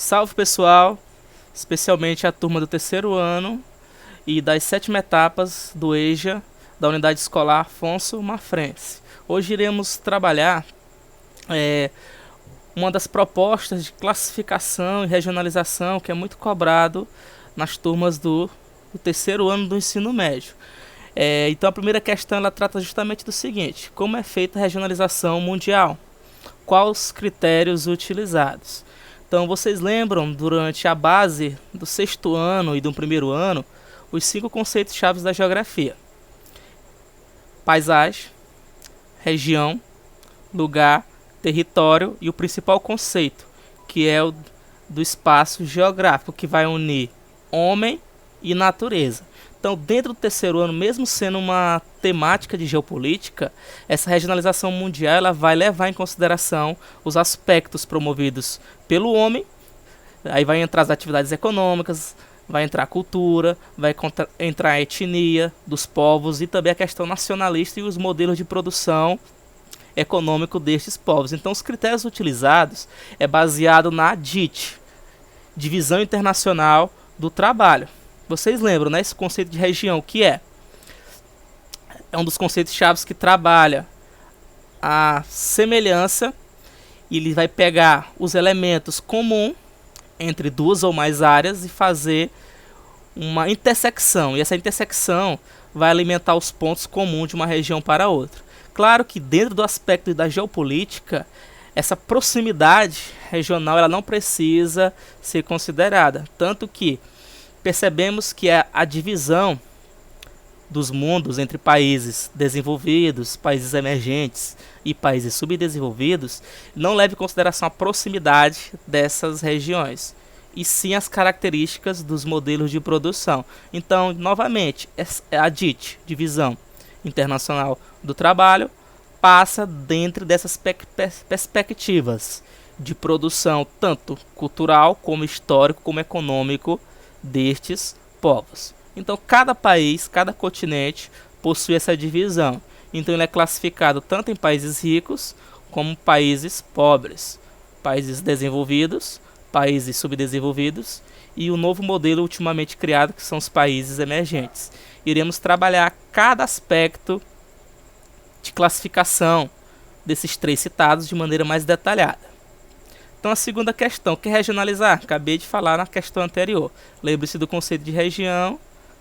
Salve pessoal, especialmente a turma do terceiro ano e das 7ª etapas do EJA da Unidade Escolar Afonso Mafrense. Hoje iremos trabalhar uma das propostas de classificação e regionalização que é muito cobrado nas turmas do terceiro ano do ensino médio. Então a primeira questão ela trata justamente do seguinte: como é feita a regionalização mundial? Quais os critérios utilizados? Então vocês lembram, durante a base do 6º ano e do primeiro ano, os 5 conceitos chaves da geografia: paisagem, região, lugar, território e o principal conceito, que é o do espaço geográfico, que vai unir homem e natureza. Então, dentro do terceiro ano, mesmo sendo uma temática de geopolítica, essa regionalização mundial ela vai levar em consideração os aspectos promovidos pelo homem. Aí vai entrar as atividades econômicas, vai entrar a cultura, vai entrar a etnia dos povos e também a questão nacionalista e os modelos de produção econômico destes povos. Então, os critérios utilizados é baseado na DIT, Divisão Internacional do Trabalho. Vocês lembram, né? Esse conceito de região, o que é? É um dos conceitos chaves que trabalha a semelhança. Ele vai pegar os elementos comuns entre duas ou mais áreas e fazer uma intersecção. E essa intersecção vai alimentar os pontos comuns de uma região para outra. Claro que dentro do aspecto da geopolítica, essa proximidade regional ela não precisa ser considerada. Tanto que percebemos que a divisão dos mundos entre países desenvolvidos, países emergentes e países subdesenvolvidos não leva em consideração a proximidade dessas regiões, e sim as características dos modelos de produção. Então, novamente, a DIT, Divisão Internacional do Trabalho, passa dentro dessas perspectivas de produção, tanto cultural, como histórico, como econômico, destes povos. Então cada país, cada continente possui essa divisão. Então ele é classificado tanto em países ricos como países pobres, países desenvolvidos, países subdesenvolvidos e o novo modelo ultimamente criado, que são os países emergentes. Iremos trabalhar cada aspecto de classificação desses 3 citados de maneira mais detalhada. Então a segunda questão, que é regionalizar? Acabei de falar na questão anterior. Lembre-se do conceito de região,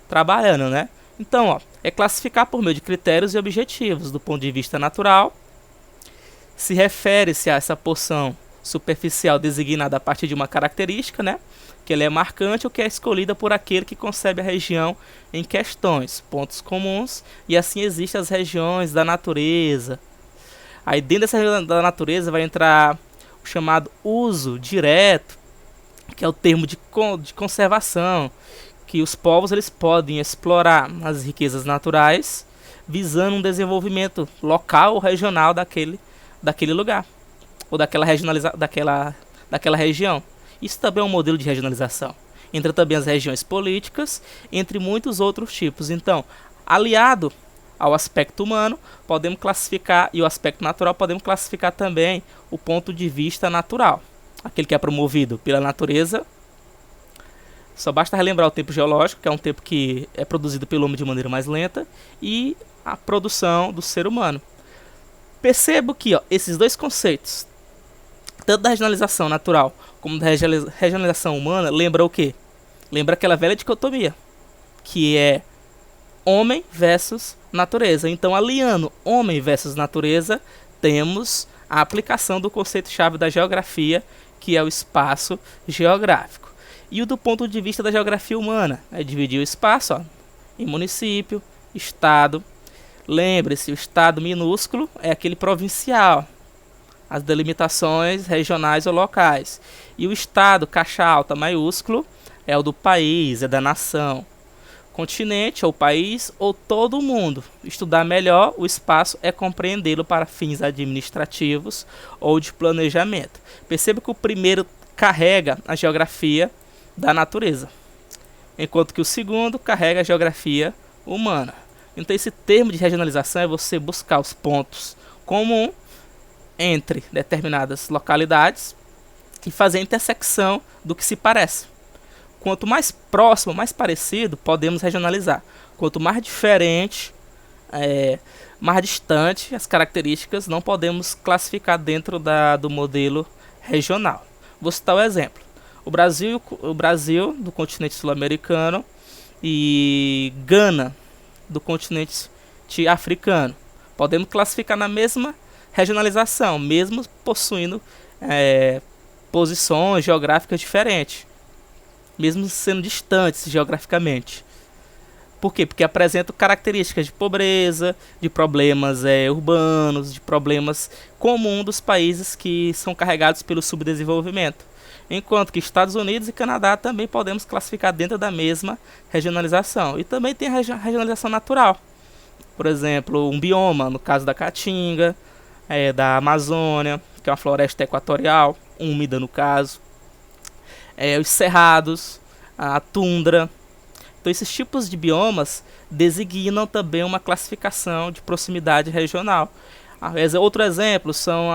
trabalhando, né? Então, é classificar por meio de critérios e objetivos. Do ponto de vista natural, se refere-se a essa porção superficial designada a partir de uma característica, né? Que ela é marcante ou que é escolhida por aquele que concebe a região em questões, pontos comuns, e assim existem as regiões da natureza. Aí dentro dessa região da natureza vai entrar o chamado uso direto, que é o termo de conservação, que os povos eles podem explorar as riquezas naturais visando um desenvolvimento local ou regional daquele lugar ou daquela região. Isso também é um modelo de regionalização. Entra também as regiões políticas, entre muitos outros tipos. Então, aliado ao aspecto humano, podemos classificar, e o aspecto natural, podemos classificar também o ponto de vista natural, aquele que é promovido pela natureza. Só basta relembrar o tempo geológico, que é um tempo que é produzido pelo homem de maneira mais lenta, e a produção do ser humano. Percebo que esses 2 conceitos, tanto da regionalização natural como da regionalização humana, lembra o quê? Lembra aquela velha dicotomia, que é homem versus natureza. Então, aliando homem versus natureza, temos a aplicação do conceito-chave da geografia, que é o espaço geográfico. E o do ponto de vista da geografia humana, é dividir o espaço em município, estado. Lembre-se, o estado minúsculo é aquele provincial, as delimitações regionais ou locais. E o estado, caixa alta maiúsculo, é o do país, é da nação. Continente ou país ou todo o mundo. Estudar melhor o espaço é compreendê-lo para fins administrativos ou de planejamento. Perceba que o primeiro carrega a geografia da natureza, enquanto que o segundo carrega a geografia humana. Então esse termo de regionalização é você buscar os pontos comuns entre determinadas localidades e fazer a intersecção do que se parece. Quanto mais próximo, mais parecido, podemos regionalizar. Quanto mais diferente, mais distante, as características não podemos classificar dentro do modelo regional. Vou citar o exemplo. O Brasil do continente sul-americano e Gana do continente africano. Podemos classificar na mesma regionalização, mesmo possuindo posições geográficas diferentes, mesmo sendo distantes geograficamente. Por quê? Porque apresentam características de pobreza, de problemas urbanos, de problemas comuns dos países que são carregados pelo subdesenvolvimento. Enquanto que Estados Unidos e Canadá também podemos classificar dentro da mesma regionalização. E também tem a regionalização natural. Por exemplo, um bioma, no caso da Caatinga, da Amazônia, que é uma floresta equatorial, úmida no caso. Os cerrados, a tundra. Então esses tipos de biomas designam também uma classificação de proximidade regional. Outro exemplo são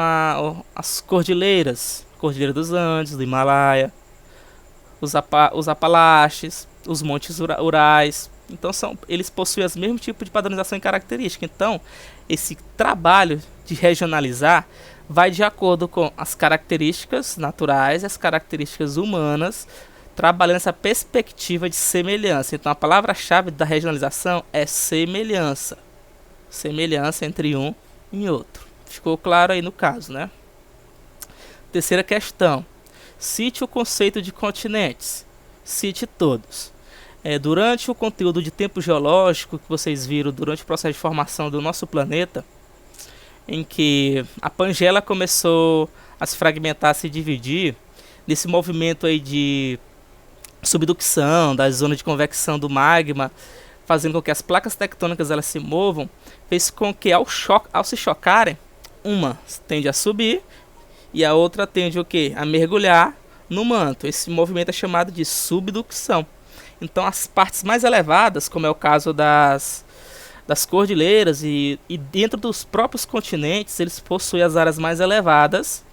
as cordilheiras. Cordilheira dos Andes, do Himalaia, os Apalaches, os Montes Urais. Então eles possuem os mesmos tipos de padronização e característica. Então esse trabalho de regionalizar vai de acordo com as características naturais e as características humanas, trabalhando essa perspectiva de semelhança. Então a palavra-chave da regionalização é semelhança. Semelhança entre um e outro. Ficou claro aí no caso, né? Terceira questão. Cite o conceito de continentes. Cite todos. Durante o conteúdo de tempo geológico que vocês viram durante o processo de formação do nosso planeta, em que a Pangeia começou a se fragmentar, a se dividir, nesse movimento aí de subducção das zonas de convecção do magma, fazendo com que as placas tectônicas elas se movam, fez com que ao se chocarem, uma tende a subir e a outra tende o quê? A mergulhar no manto. Esse movimento é chamado de subducção. Então as partes mais elevadas, como é o caso das cordilheiras e dentro dos próprios continentes, eles possuem as áreas mais elevadas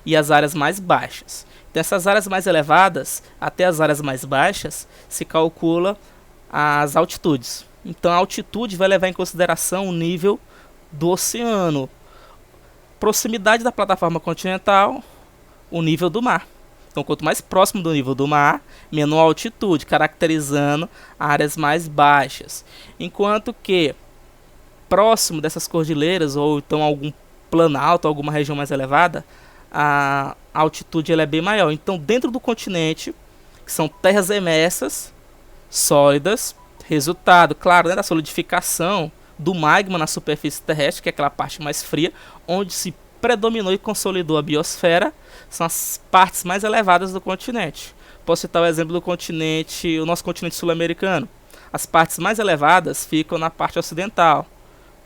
e as áreas mais baixas. Dessas áreas mais elevadas até as áreas mais baixas se calcula as altitudes. Então a altitude vai levar em consideração o nível do oceano, proximidade da plataforma continental, o nível do mar. Então quanto mais próximo do nível do mar, menor altitude, caracterizando áreas mais baixas. Enquanto que próximo dessas cordilheiras ou então algum planalto, alguma região mais elevada, a altitude ela é bem maior. Então dentro do continente, que são terras emersas, sólidas, resultado, claro, da solidificação do magma na superfície terrestre, que é aquela parte mais fria, onde se predominou e consolidou a biosfera, são as partes mais elevadas do continente. Posso citar o exemplo do continente, o nosso continente sul-americano. As partes mais elevadas ficam na parte ocidental,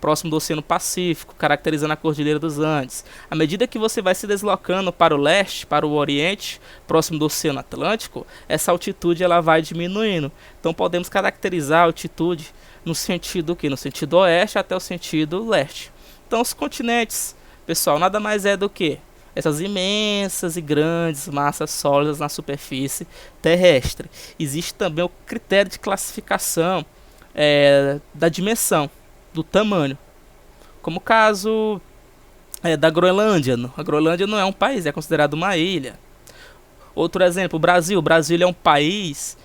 próximo do Oceano Pacífico, caracterizando a Cordilheira dos Andes. À medida que você vai se deslocando para o leste, para o oriente, próximo do Oceano Atlântico, essa altitude ela vai diminuindo. Então podemos caracterizar a altitude no sentido que? No sentido oeste até o sentido leste. Então os continentes, pessoal, nada mais é do que essas imensas e grandes massas sólidas na superfície terrestre. Existe também o critério de classificação da dimensão, do tamanho, como o caso da Groenlândia. A Groenlândia não é um país, é considerado uma ilha. Outro exemplo, o Brasil. O Brasil é um país,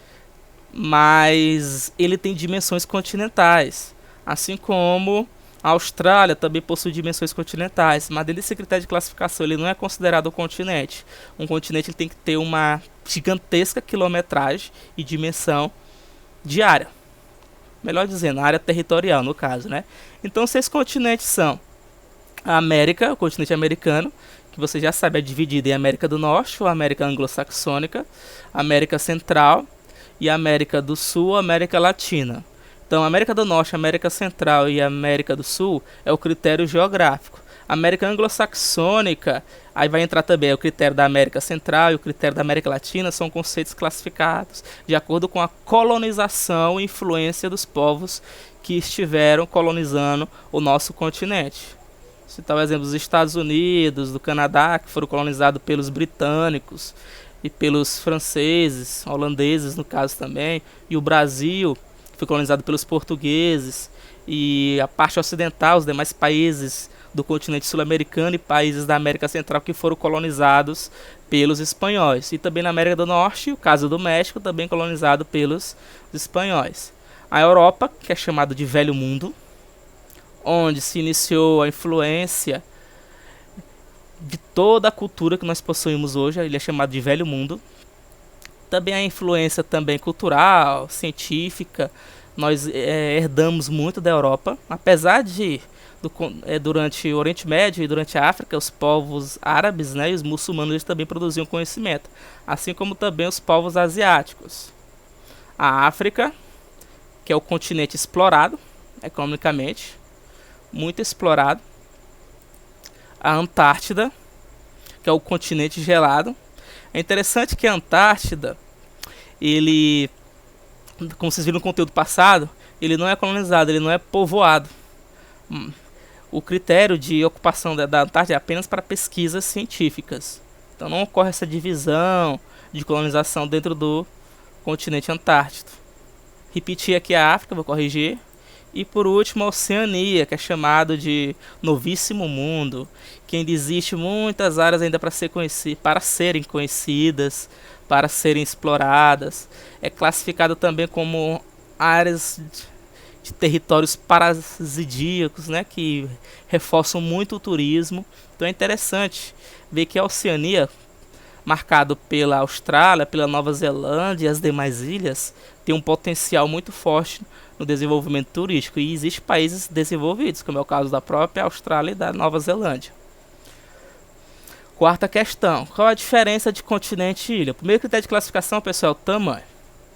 mas ele tem dimensões continentais, assim como a Austrália também possui dimensões continentais, mas dentro desse critério de classificação ele não é considerado um continente. Um continente ele tem que ter uma gigantesca quilometragem e dimensão de área. Melhor dizendo, área territorial no caso, né? Então, esses continentes são a América, o continente americano, que você já sabe é dividido em América do Norte, ou América anglo-saxônica, América Central e América do Sul, América Latina. Então, América do Norte, América Central e América do Sul é o critério geográfico. América anglo-saxônica, aí vai entrar também o critério da América Central e o critério da América Latina, são conceitos classificados de acordo com a colonização e influência dos povos que estiveram colonizando o nosso continente. Citar o exemplo dos Estados Unidos, do Canadá, que foram colonizados pelos britânicos e pelos franceses, holandeses no caso também, e o Brasil, que foi colonizado pelos portugueses, e a parte ocidental, os demais países do continente sul-americano e países da América Central que foram colonizados pelos espanhóis. E também na América do Norte, o caso do México, também colonizado pelos espanhóis. A Europa, que é chamado de Velho Mundo, onde se iniciou a influência de toda a cultura que nós possuímos hoje, ele é chamado de Velho Mundo. Também a influência também cultural, científica, nós herdamos muito da Europa, apesar de durante o Oriente Médio e durante a África, os povos árabes, né, e os muçulmanos eles também produziam conhecimento, assim como também os povos asiáticos. A África, que é o continente explorado economicamente, muito explorado. A Antártida, que é o continente gelado. É interessante que a Antártida, ele, como vocês viram no conteúdo passado, ele não é colonizado, ele não é povoado. O critério de ocupação da Antártida é apenas para pesquisas científicas. Então não ocorre essa divisão de colonização dentro do continente Antártico. Repetir aqui a África, vou corrigir. E por último a Oceania, que é chamado de Novíssimo Mundo, que ainda existe muitas áreas ainda para serem conhecidas, para serem exploradas. É classificado também como áreas de territórios parasidíacos, né, que reforçam muito o turismo. Então é interessante ver que a Oceania, marcado pela Austrália, pela Nova Zelândia e as demais ilhas, tem um potencial muito forte no desenvolvimento turístico, e existem países desenvolvidos, como é o caso da própria Austrália e da Nova Zelândia. Quarta questão: qual a diferença de continente e ilha? O primeiro critério de classificação, pessoal, é o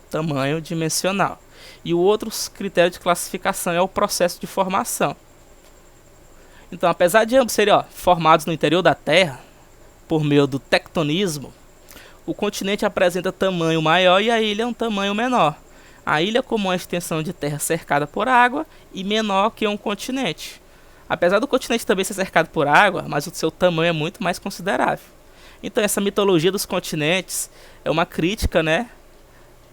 tamanho dimensional. E o outro critério de classificação é o processo de formação. Então, apesar de ambos serem formados no interior da Terra, por meio do tectonismo, o continente apresenta tamanho maior e a ilha um tamanho menor. A ilha como uma extensão de terra cercada por água e menor que um continente. Apesar do continente também ser cercado por água, mas o seu tamanho é muito mais considerável. Então essa mitologia dos continentes é uma crítica, né,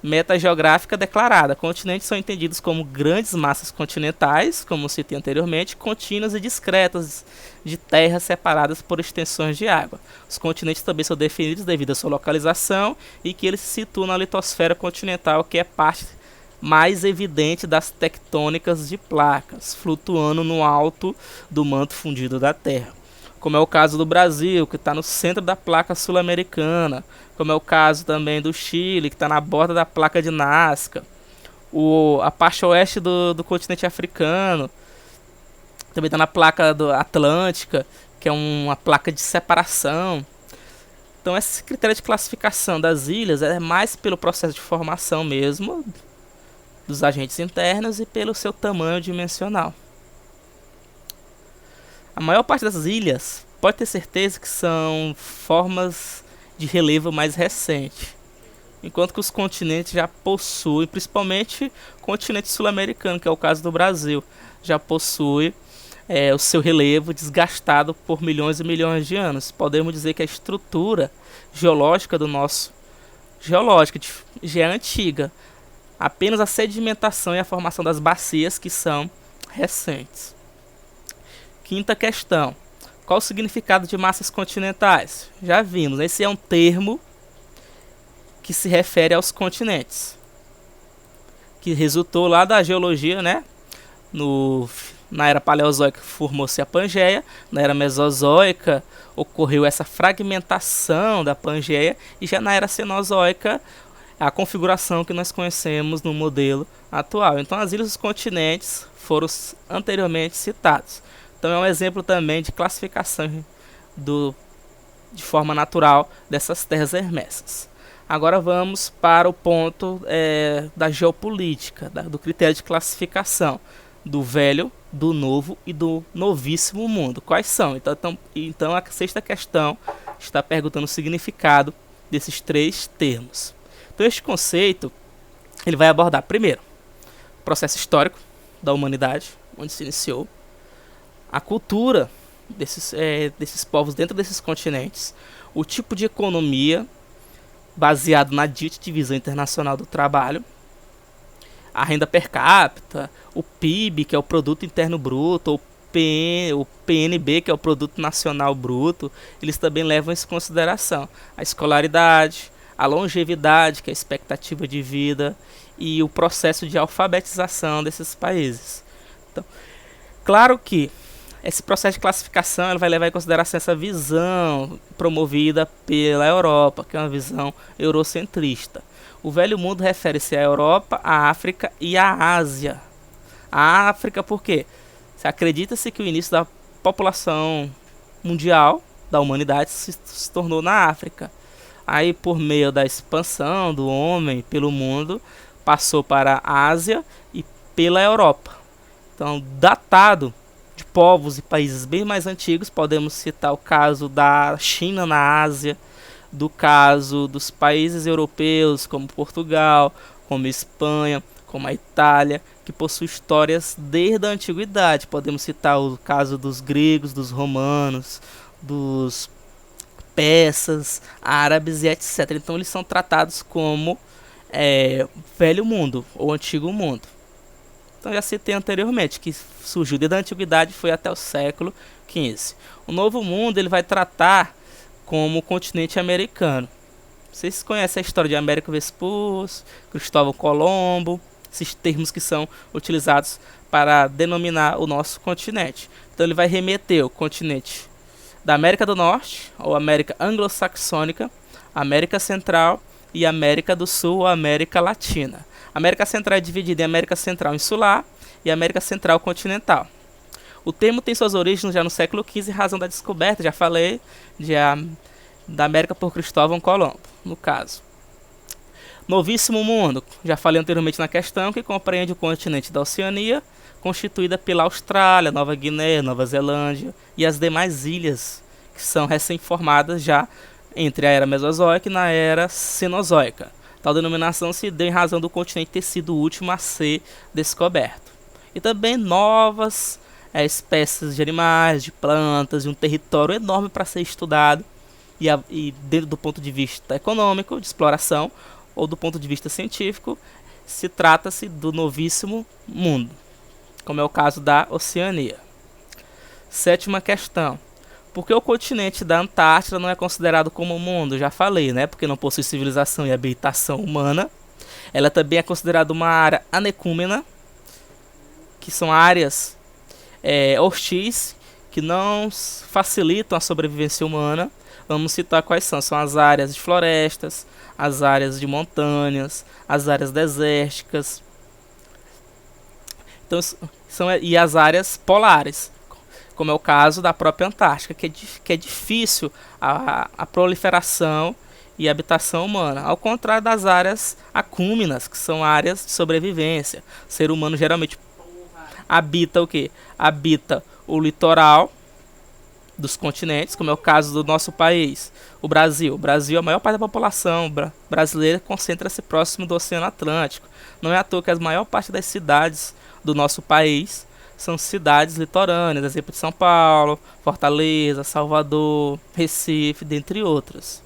metageográfica declarada. Continentes são entendidos como grandes massas continentais, como citei anteriormente, contínuas e discretas de terras separadas por extensões de água. Os continentes também são definidos devido à sua localização e que eles se situam na litosfera continental, que é parte mais evidente das tectônicas de placas, flutuando no alto do manto fundido da Terra. Como é o caso do Brasil, que está no centro da placa sul-americana, como é o caso também do Chile, que está na borda da placa de Nazca, a parte oeste do continente africano, também está na placa atlântica, que é uma placa de separação. Então esse critério de classificação das ilhas é mais pelo processo de formação mesmo, dos agentes internos, e pelo seu tamanho dimensional. A maior parte das ilhas pode ter certeza que são formas de relevo mais recente, enquanto que os continentes já possuem, principalmente o continente sul-americano, que é o caso do Brasil, já possui o seu relevo desgastado por milhões e milhões de anos. Podemos dizer que a estrutura geológica do nosso já é antiga, apenas a sedimentação e a formação das bacias que são recentes. Quinta questão: qual o significado de massas continentais? Já vimos, esse é um termo que se refere aos continentes, que resultou lá da geologia, né? Na era paleozoica formou-se a Pangeia, na era mesozoica ocorreu essa fragmentação da Pangeia, e já na era cenozoica a configuração que nós conhecemos no modelo atual. Então as ilhas dos continentes foram anteriormente citados. Então é um exemplo também de classificação de forma natural dessas terras hermessas. Agora vamos para o ponto da geopolítica, do critério de classificação do velho, do novo e do novíssimo mundo. Quais são? Então a sexta questão está perguntando o significado desses três termos. Então este conceito ele vai abordar primeiro o processo histórico da humanidade, onde se iniciou, a cultura desses povos dentro desses continentes, o tipo de economia baseado na dita divisão internacional do trabalho, a renda per capita, o PIB, que é o Produto Interno Bruto, o PNB, que é o Produto Nacional Bruto, eles também levam isso em consideração. A escolaridade, a longevidade, que é a expectativa de vida, e o processo de alfabetização desses países. Então, claro que esse processo de classificação ele vai levar em consideração essa visão promovida pela Europa, que é uma visão eurocentrista. O Velho Mundo refere-se à Europa, à África e à Ásia. A África por quê? Acredita-se que o início da população mundial, da humanidade, se tornou na África. Aí, por meio da expansão do homem pelo mundo, passou para a Ásia e pela Europa. Então, datado de povos e países bem mais antigos, podemos citar o caso da China na Ásia, do caso dos países europeus, como Portugal, como Espanha, como a Itália, que possui histórias desde a antiguidade. Podemos citar o caso dos gregos, dos romanos, dos persas, árabes e etc. Então eles são tratados como Velho Mundo ou Antigo Mundo. Então já citei anteriormente que surgiu desde a antiguidade e foi até o século XV. O Novo Mundo ele vai tratar como o continente americano. Vocês conhecem a história de Américo Vespucci, Cristóvão Colombo, esses termos que são utilizados para denominar o nosso continente. Então ele vai remeter o continente da América do Norte, ou América Anglo-Saxônica, América Central e América do Sul, ou América Latina. A América Central é dividida em América Central Insular e América Central Continental. O termo tem suas origens já no século XV, em razão da descoberta, já falei, da América por Cristóvão Colombo, no caso. Novíssimo Mundo, já falei anteriormente na questão, que compreende o continente da Oceania, constituída pela Austrália, Nova Guiné, Nova Zelândia e as demais ilhas, que são recém-formadas já entre a Era Mesozoica e na Era Cenozoica. Tal denominação se deu em razão do continente ter sido o último a ser descoberto. E também novas espécies de animais, de plantas, e um território enorme para ser estudado, e dentro do ponto de vista econômico, de exploração, ou do ponto de vista científico, se trata-se do Novíssimo Mundo, como é o caso da Oceania. Sétima questão. Por que o continente da Antártida não é considerado como mundo? Já falei, né? Porque não possui civilização e habitação humana. Ela também é considerada uma área anecúmena, que são áreas hostis, que não facilitam a sobrevivência humana. Vamos citar quais são. São as áreas de florestas, as áreas de montanhas, as áreas desérticas, então, e as áreas polares, como é o caso da própria Antártica, que é difícil a proliferação e habitação humana, ao contrário das áreas acúminas, que são áreas de sobrevivência. O ser humano geralmente habita o quê? Habita o litoral dos continentes, como é o caso do nosso país, o Brasil. O Brasil, a maior parte da população brasileira concentra-se próximo do Oceano Atlântico. Não é à toa que a maior parte das cidades do nosso país são cidades litorâneas, exemplo de São Paulo, Fortaleza, Salvador, Recife, dentre outras.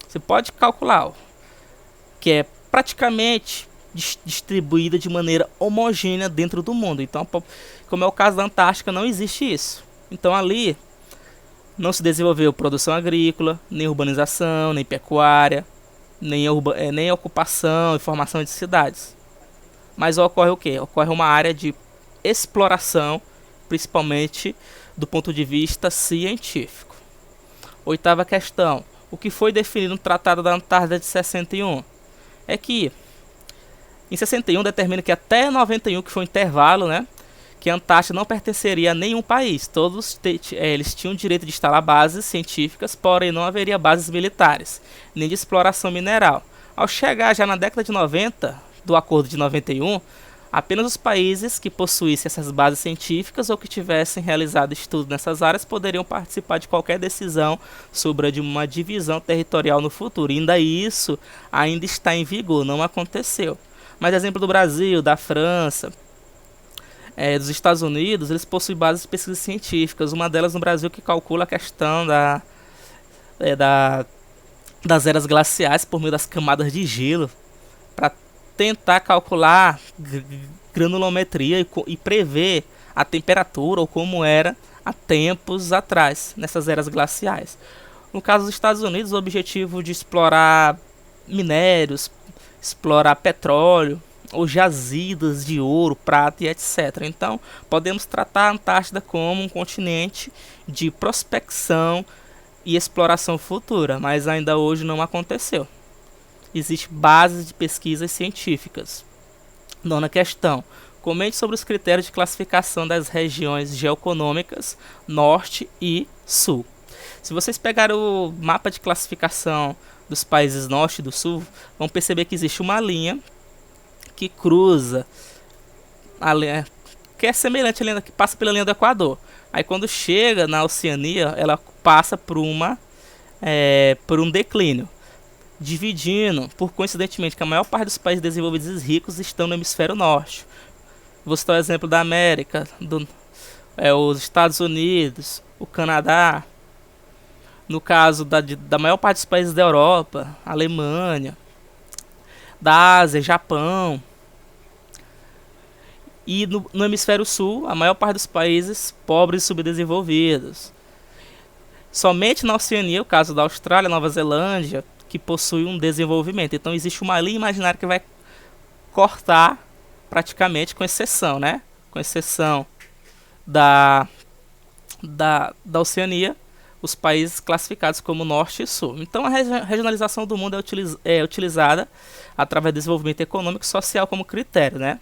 Você pode calcular que é praticamente distribuída de maneira homogênea dentro do mundo. Então, como é o caso da Antártica, não existe isso. Então ali não se desenvolveu produção agrícola, nem urbanização, nem pecuária, nem ocupação e formação de cidades. Mas ocorre o quê? Ocorre uma área de exploração, principalmente do ponto de vista científico. Oitava questão. O que foi definido no Tratado da Antártida de 61? É que em 61 determina que até 91, que foi o intervalo, né, que a Antártida não pertenceria a nenhum país. Todos eles tinham o direito de instalar bases científicas, porém não haveria bases militares, nem de exploração mineral. Ao chegar já na década de 90, do Acordo de 91, apenas os países que possuíssem essas bases científicas ou que tivessem realizado estudos nessas áreas poderiam participar de qualquer decisão sobre uma divisão territorial no futuro. E ainda isso ainda está em vigor, não aconteceu. Mas exemplo do Brasil, da França, dos Estados Unidos, eles possuem bases de pesquisas científicas. Uma delas no Brasil que calcula a questão é, da, das eras glaciais por meio das camadas de gelo, para tentar calcular granulometria e prever a temperatura ou como era há tempos atrás, nessas eras glaciais. No caso dos Estados Unidos, o objetivo de explorar minérios, explorar petróleo ou jazidas de ouro, prata e etc. Então, podemos tratar a Antártida como um continente de prospecção e exploração futura, mas ainda hoje não aconteceu. Existem bases de pesquisas científicas. Nona questão. Comente sobre os critérios de classificação das regiões geoeconômicas Norte e Sul. Se vocês pegarem o mapa de classificação dos países Norte e do Sul, vão perceber que existe uma linha que cruza a linha, que é semelhante à linha que passa pela linha do Equador. Aí quando chega na Oceania, ela passa por um declínio, dividindo, por coincidentemente, que a maior parte dos países desenvolvidos e ricos estão no hemisfério norte. Vou citar o exemplo da América, os Estados Unidos, o Canadá. No caso da maior parte dos países da Europa, Alemanha, da Ásia, Japão. E no hemisfério sul, a maior parte dos países pobres e subdesenvolvidos. Somente na Oceania, o caso da Austrália, Nova Zelândia, que possui um desenvolvimento. Então existe uma linha imaginária que vai cortar praticamente, com exceção, né? Com exceção da Oceania, os países classificados como Norte e Sul. Então a regionalização do mundo é utilizada através do desenvolvimento econômico e social como critério, né?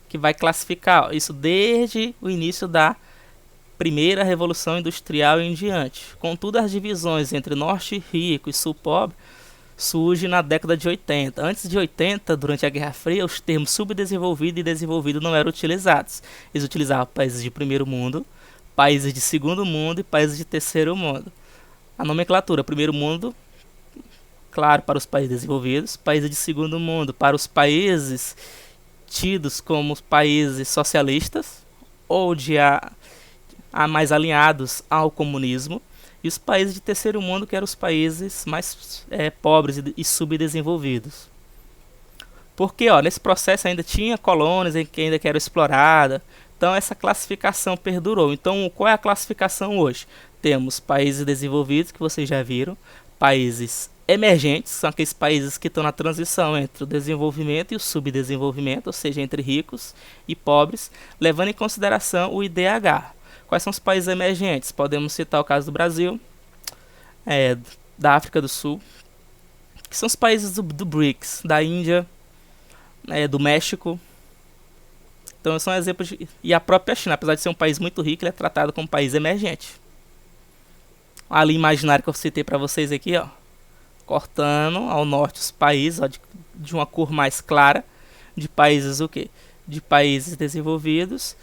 Que vai classificar isso desde o início da primeira revolução industrial e em diante. Contudo, as divisões entre Norte rico e Sul pobre surgem na década de 80. Antes de 80, durante a Guerra Fria, os termos subdesenvolvido e desenvolvido não eram utilizados. Eles utilizavam países de primeiro mundo, países de segundo mundo e países de terceiro mundo. A nomenclatura: primeiro mundo, claro, para os países desenvolvidos; países de segundo mundo para os países tidos como os países socialistas ou mais alinhados ao comunismo; e os países de terceiro mundo, que eram os países mais pobres e subdesenvolvidos. Porque nesse processo ainda tinha colônias em que ainda eram exploradas. Então essa classificação perdurou. Então qual é a classificação hoje? Temos países desenvolvidos, que vocês já viram, países emergentes, são aqueles países que estão na transição entre o desenvolvimento e o subdesenvolvimento, ou seja, entre ricos e pobres, levando em consideração o IDH. Quais são os países emergentes? Podemos citar o caso do Brasil, da África do Sul, que são os países do BRICS, da Índia, do México. Então são exemplos e a própria China, apesar de ser um país muito rico, ele é tratado como um país emergente. A linha imaginária que eu citei para vocês aqui, cortando ao norte os países, de uma cor mais clara, de países de países desenvolvidos,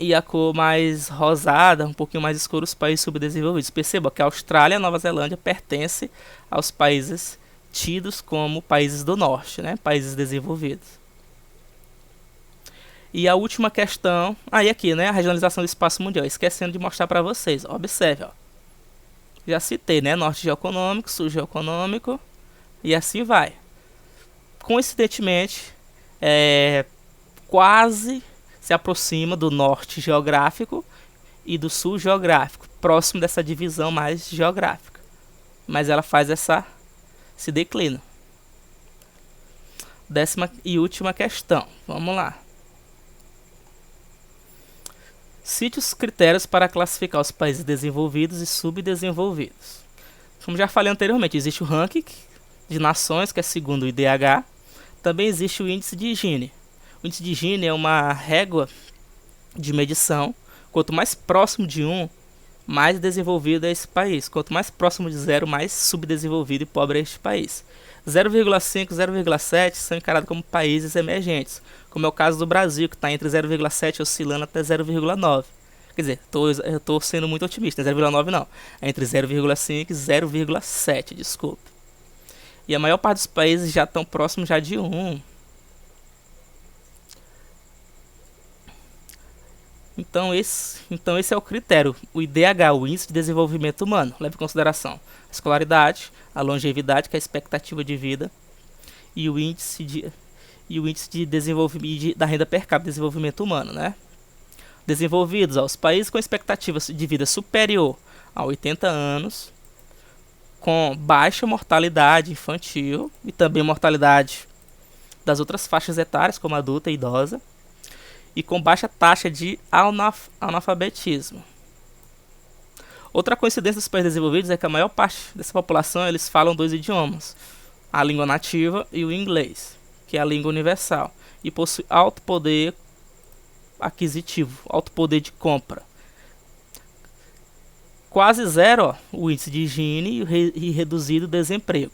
e a cor mais rosada, um pouquinho mais escura, os países subdesenvolvidos. Perceba que a Austrália e a Nova Zelândia pertencem aos países tidos como países do norte, né? Países desenvolvidos. E a última questão, aqui, né? A regionalização do espaço mundial. Esquecendo de mostrar para vocês. Observe, já citei, né? Norte geoeconômico, sul geoeconômico, e assim vai. Coincidentemente, quase se aproxima do norte geográfico e do sul geográfico, próximo dessa divisão mais geográfica. Mas ela faz se declina. 10ª e última questão. Vamos lá. Cite os critérios para classificar os países desenvolvidos e subdesenvolvidos. Como já falei anteriormente, existe o ranking de nações, que é segundo o IDH. Também existe o índice de Gini. O índice de Gini é uma régua de medição. Quanto mais próximo de 1, mais desenvolvido é esse país. Quanto mais próximo de 0, mais subdesenvolvido e pobre é este país. 0,5 e 0,7 são encarados como países emergentes, como é o caso do Brasil, que está entre 0,7 oscilando até 0,9. Quer dizer, eu estou sendo muito otimista, 0,9 não. É entre 0,5 e 0,7, desculpe. E a maior parte dos países já estão próximos de 1. Então esse é o critério, o IDH, o Índice de Desenvolvimento Humano. Leve em consideração a escolaridade, a longevidade, que é a expectativa de vida, e o índice de desenvolvimento da renda per capita de desenvolvimento humano, né? Desenvolvidos, os países com expectativa de vida superior a 80 anos, com baixa mortalidade infantil e também mortalidade das outras faixas etárias, como adulta e idosa, e com baixa taxa de analfabetismo. Outra coincidência dos países desenvolvidos é que a maior parte dessa população eles falam 2 idiomas, a língua nativa e o inglês, que é a língua universal, e possui alto poder aquisitivo, alto poder de compra. Quase zero o índice de higiene e reduzido desemprego.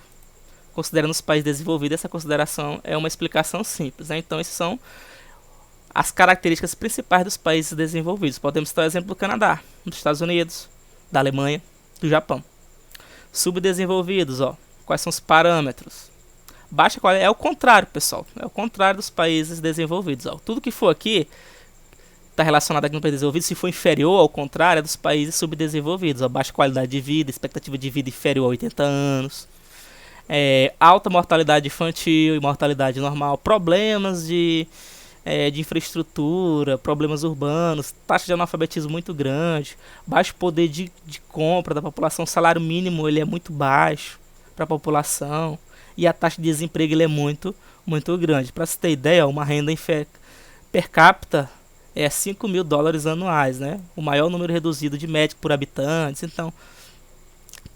Considerando os países desenvolvidos, essa consideração é uma explicação simples, né? Então, essas são as características principais dos países desenvolvidos. Podemos citar o exemplo do Canadá, dos Estados Unidos, da Alemanha, do Japão. Subdesenvolvidos, quais são os parâmetros? Baixa qualidade, é o contrário, pessoal. É o contrário dos países desenvolvidos. Tudo que for aqui está relacionado aqui no país desenvolvido, se for inferior ao contrário, é dos países subdesenvolvidos. Baixa qualidade de vida, expectativa de vida inferior a 80 anos. Alta mortalidade infantil e mortalidade normal. Problemas de infraestrutura, problemas urbanos, taxa de analfabetismo muito grande, baixo poder de compra da população, o salário mínimo ele é muito baixo para a população e a taxa de desemprego ele é muito, muito grande. Para você ter ideia, uma renda per capita é $5.000 anuais, né? O maior número reduzido de médicos por habitantes. Então,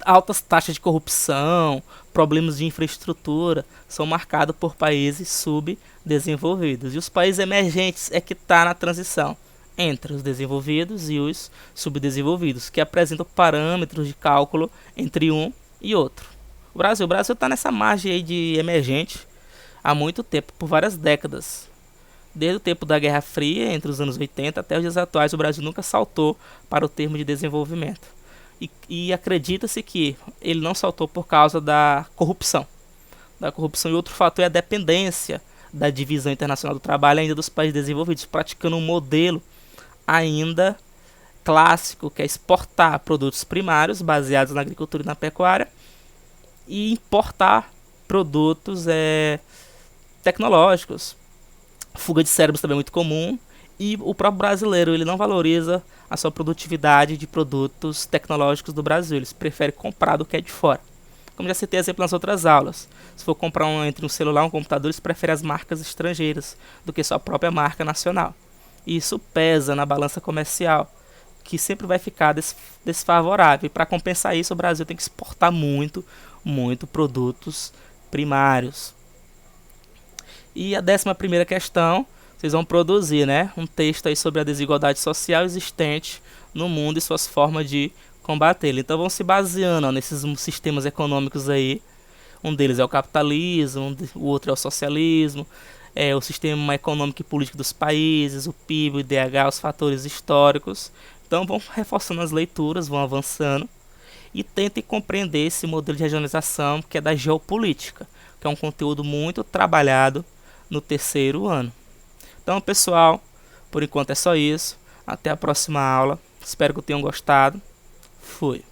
altas taxas de corrupção, problemas de infraestrutura são marcados por países subdesenvolvidos. E os países emergentes é que está na transição entre os desenvolvidos e os subdesenvolvidos, que apresentam parâmetros de cálculo entre um e outro. O Brasil está nessa margem aí de emergente há muito tempo, por várias décadas. Desde o tempo da Guerra Fria, entre os anos 80 até os dias atuais, o Brasil nunca saltou para o termo de desenvolvimento. E acredita-se que ele não saltou por causa da corrupção. E outro fator é a dependência da divisão internacional do trabalho ainda dos países desenvolvidos, praticando um modelo ainda clássico, que é exportar produtos primários baseados na agricultura e na pecuária e importar produtos tecnológicos. Fuga de cérebros também é muito comum. E o próprio brasileiro ele não valoriza a sua produtividade de produtos tecnológicos do Brasil. Eles preferem comprar do que é de fora. Como já citei exemplo nas outras aulas. Se for comprar entre um celular e um computador, eles preferem as marcas estrangeiras do que sua própria marca nacional. E isso pesa na balança comercial, que sempre vai ficar desfavorável. E para compensar isso, o Brasil tem que exportar muito produtos primários. E a 11ª questão, vocês vão produzir, né, um texto aí sobre a desigualdade social existente no mundo e suas formas de combatê-la. Então vão se baseando nesses sistemas econômicos aí. Um deles é o capitalismo, o outro é o socialismo, o sistema econômico e político dos países, o PIB, o IDH, os fatores históricos. Então vão reforçando as leituras, vão avançando e tentem compreender esse modelo de regionalização que é da geopolítica, que é um conteúdo muito trabalhado no 3º ano. Então, pessoal, por enquanto é só isso. Até a próxima aula. Espero que tenham gostado. Fui.